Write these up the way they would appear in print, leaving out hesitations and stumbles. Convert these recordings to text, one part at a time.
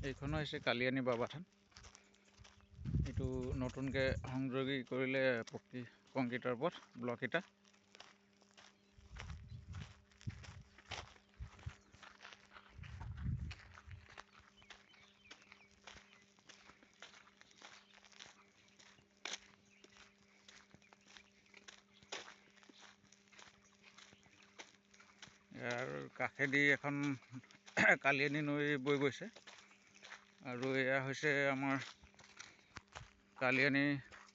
এইখন হৈছে কালিয়ানী বাবা থান। এইটো নতুনকৈ সংযোগী কৰিলে কংক্ৰিটৰ ওপৰত ব্লক ইটা। ইয়াৰ কাষেদি এখন কালিয়ানী নৈ বৈ গৈছে আৰু এয়া হৈছে আমাৰ কালিয়ানী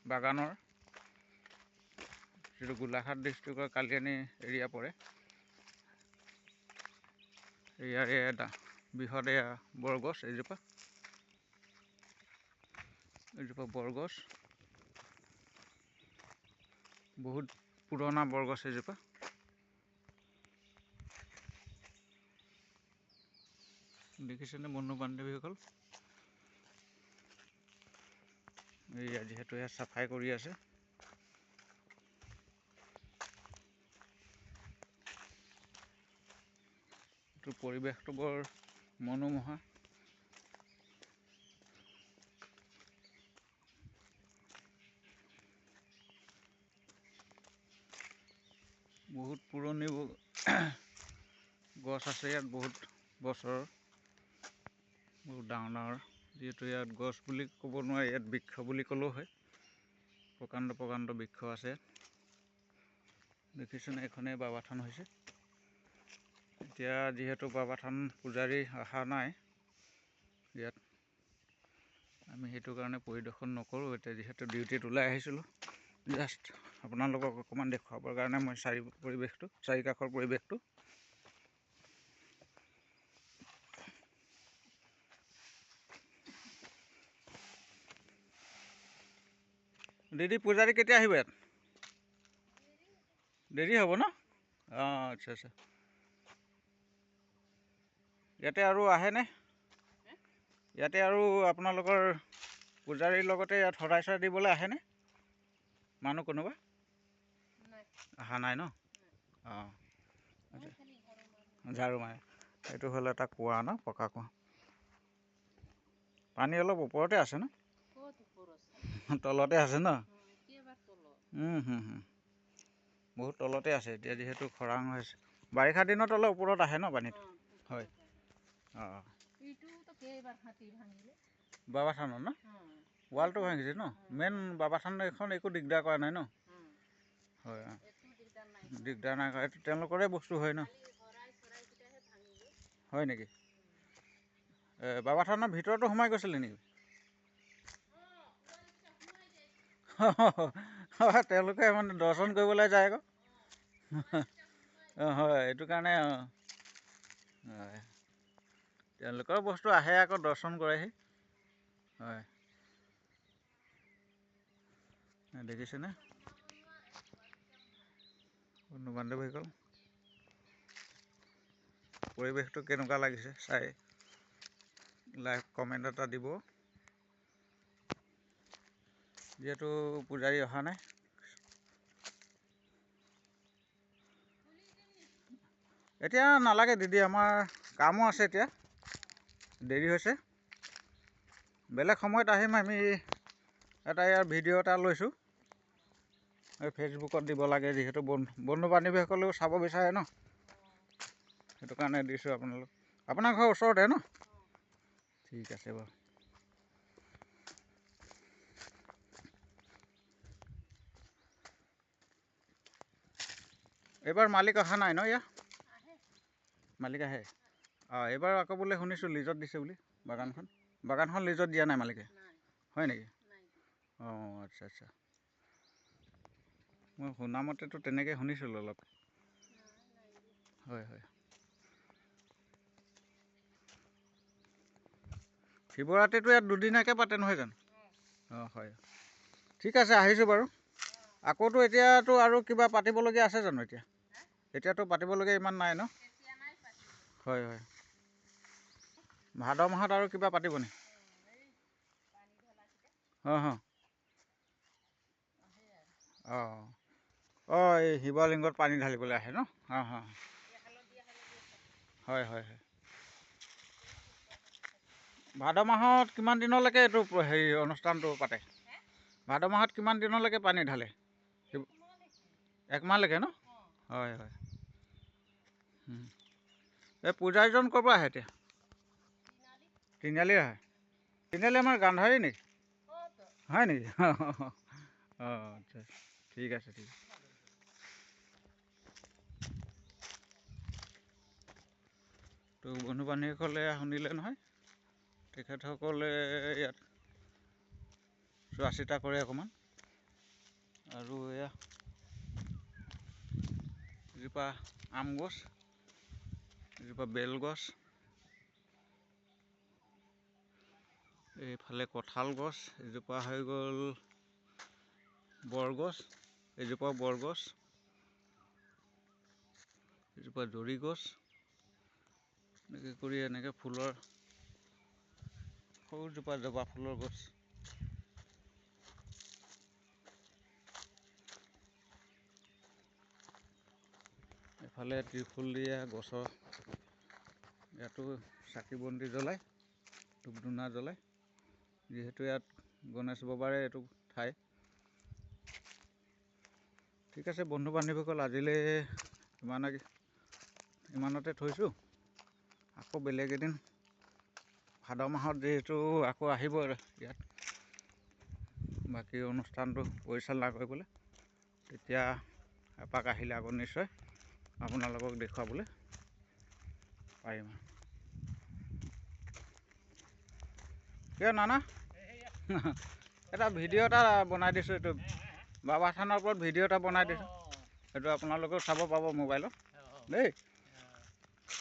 বাগানৰ, যিটো গোলাঘাট ডিষ্ট্ৰিক্টৰ কালিয়ানী এৰিয়া পৰে। ইয়াৰে বৃহৎ এয়া বৰগছ, এজোপা বৰগছ, বহুত পুৰণা বৰগছ এজোপা। দেখিছেনে বন্ধু বান্ধৱীসকল? এয়া যিহেতু এয়া চাফাই কৰি আছে। এইটো পৰিৱেশটো বৰ মনোমোহা। বহুত পুৰণি গছ আছে ইয়াত, বহুত বছৰৰ, বহুত ডাঙৰ ডাঙৰ। যিহেতু ইয়াত গছ বুলি ক'ব নোৱাৰি, ইয়াত বৃক্ষ বুলি ক'লেও হয়। প্ৰকাণ্ড প্ৰকাণ্ড বৃক্ষ আছে। দেখিছেনে, এইখনেই বাবা থান হৈছে। এতিয়া যিহেতু বাবা থান পূজাৰী অহা নাই ইয়াত, আমি সেইটো কাৰণে পৰিদৰ্শন নকৰোঁ। এতিয়া যিহেতু ডিউটিত ওলাই আহিছিলোঁ, জাষ্ট আপোনালোকক অকণমান দেখুৱাবৰ কাৰণে মই চাৰিকাষৰ পৰিৱেশটো। দিদি, পূজাৰী কেতিয়া আহিব ইয়াত? দেৰি হ'ব ন? অঁ, আচ্ছা আচ্ছা। ইয়াতে আৰু আহেনে? ইয়াতে আৰু আপোনালোকৰ পূজাৰীৰ লগতে ইয়াত শৰাই চৰাই দিবলৈ আহেনে মানুহ কোনোবা? অহা নাই ন? অঁ, ঝাৰু মাৰে। এইটো হ'ল এটা কুঁৱা ন, পকা কুঁৱা। পানী অলপ ওপৰতে আছে ন? তলতে আছে ন? বহুত তলতে আছে। এতিয়া যিহেতু খৰাং হৈছে, বাৰিষা দিনত অলপ ওপৰত আহে ন পানীটো? হয়। অঁ, বাবা থানত ন? ৱালটো ভাঙিছে ন? মেইন বাবা থানত এইখন একো দিগদাৰ কৰা নাই ন? হয়, দিগদাৰ নাই কৰা। এইটো তেওঁলোকৰে বস্তু হয় ন? হয় নেকি? বাবা থানৰ ভিতৰতো সোমাই গৈছিলে নেকি? তেওঁলোকে মানে দৰ্শন কৰিবলৈ যায় আকৌ। অঁ, হয়, এইটো কাৰণে। অঁ, হয়, তেওঁলোকৰ বস্তু আহে আকৌ, দৰ্শন কৰেহি। হয়, দেখিছেনে বন্ধু বান্ধৱীসকল? পৰিৱেশটো কেনেকুৱা লাগিছে চাই লাইভ কমেণ্ট এটা দিব। যিহেতু পূজাৰী অহা নাই। এতিয়া নালাগে দিদি, আমাৰ কামো আছে এতিয়া, দেৰি হৈছে। বেলেগ সময়ত আহিম। আমি এটা ইয়াৰ ভিডিঅ' এটা লৈছোঁ, এই ফেচবুকত দিব লাগে, যিহেতু বন্ধু বান্ধৱীসকলেও চাব বিচাৰে ন, সেইটো কাৰণে দিছোঁ আপোনালোক। আপোনাৰ ঘৰৰ ওচৰতে ন? ঠিক আছে বাৰু। এইবাৰ মালিক অহা নাই ন ইয়াত? মালিক আহে? অঁ, এইবাৰ আকৌ বোলে শুনিছোঁ লিজত দিছে বুলি বাগানখন লিজত দিয়া নাই মালিকে? হয় নেকি? অঁ, আচ্ছা আচ্ছা। মই শুনামতেতো তেনেকৈ শুনিছিলোঁ অলপ। হয় হয়। শিৱৰাত্ৰিটো ইয়াত দুদিনীয়াকৈ পাতে নহয় জানো? অঁ, হয়। ঠিক আছে, আহিছোঁ বাৰু। আকৌতো এতিয়াতো আৰু কিবা পাতিবলগীয়া আছে জানো এতিয়া? এতিয়াতো পাতিবলগীয়া ইমান নাই ন? হয় হয়। ভাদ মাহত আৰু কিবা পাতিব নি? অঁ, অঁ। অঁ, অঁ, এই শিৱলিংগত পানী ঢালিবলৈ আহে ন? অঁ, অঁ, হয় হয় হয়। ভাদ মাহত কিমান দিনলৈকে এইটো হেৰি অনুষ্ঠানটো পাতে? ভাদ মাহত কিমান দিনলৈকে পানী ঢালে? একমাহলৈকে ন? হয় হয়। এই পূজাৰীজন ক'ৰ পৰা আহে এতিয়া? তিনিআলি আহে? তিনিআলি আমাৰ গান্ধাৰী নেকি? হয় নেকি? অঁ আচ্ছা, ঠিক আছে ঠিক আছে। তো বন্ধু বান্ধৱীসকলে শুনিলে নহয়, তেখেতসকলে ইয়াত চোৱা চিতা কৰে অকণমান। আৰু এয়া এজোপা আম গছ, এজোপা বেল গছ, এইফালে কঁঠাল গছ, এজোপা হৈ গ'ল বৰগছ, এজোপা বৰগছ, এজোপা জৰি গছ, এনেকৈ কৰি এনেকৈ ফুলৰ সৰুজোপা জবা ফুলৰ গছ। এফালে ত্ৰিশূল দিয়া গছৰ ইয়াতো চাকি বন্তি জ্বলায়, ধূপ ধূনা জ্বলায়, যিহেতু ইয়াত গণেশ বাবাৰে এইটো ঠাই। ঠিক আছে বন্ধু বান্ধৱীসকল, আজিলৈ ইমানতে থৈছোঁ। আকৌ বেলেগ এদিন ভাদ মাহত যিহেতু আকৌ আহিব ইয়াত বাকী অনুষ্ঠানটো পৰিচালনা কৰিবলৈ, তেতিয়া এপাক আহিলে আকৌ নিশ্চয় আপোনালোকক দেখুৱাবলৈ পাৰিম। কিয় নানা এটা ভিডিঅ' এটা বনাই দিছোঁ, এইটো বাবা থানৰ ওপৰত ভিডিঅ' এটা বনাই দিছোঁ, সেইটো আপোনালোকেও চাব পাব মোবাইলত দেই।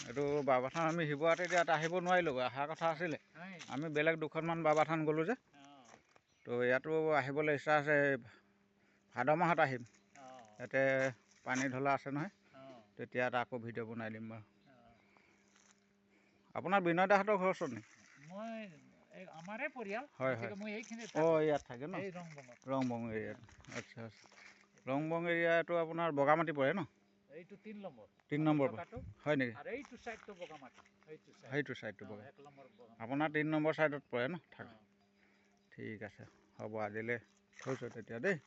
এইটো বাবা থান আমি শিৱৰাত্ৰি ইয়াত আহিব নোৱাৰিলোঁ, অহাৰ কথা আছিলে। আমি বেলেগ দুখনমান বাবা থান গ'লোঁ যে, তো ইয়াতো আহিবলৈ ইচ্ছা আছে। ভাদ মাহত আহিম, ইয়াতে পানী ঢলা আছে নহয়, তেতিয়া এটা আকৌ ভিডিঅ' বনাই দিম বাৰু। আপোনাৰ বিনয় দাহঁতৰ ঘৰ ওচৰত নেকি? আমাৰে পৰিয়াল। হয় হয়। অঁ ইয়াত থাকে ন? ৰংবং এৰিয়াত। আচ্ছা আচ্ছা। ৰংবং এৰিয়াটো আপোনাৰ বগামাটি পৰে ন? এইটো 3 নম্বৰ। 3 নম্বৰ হয় নেকি? আৰু এইটো ছাইডটো বগামাটি। সেইটো ছাইডটো বগা। আপোনাৰ 3 নম্বৰ ছাইডত পৰে ন? থাকে। ঠিক আছে, হ'ব আজিলৈ থৈছোঁ তেতিয়া দেই।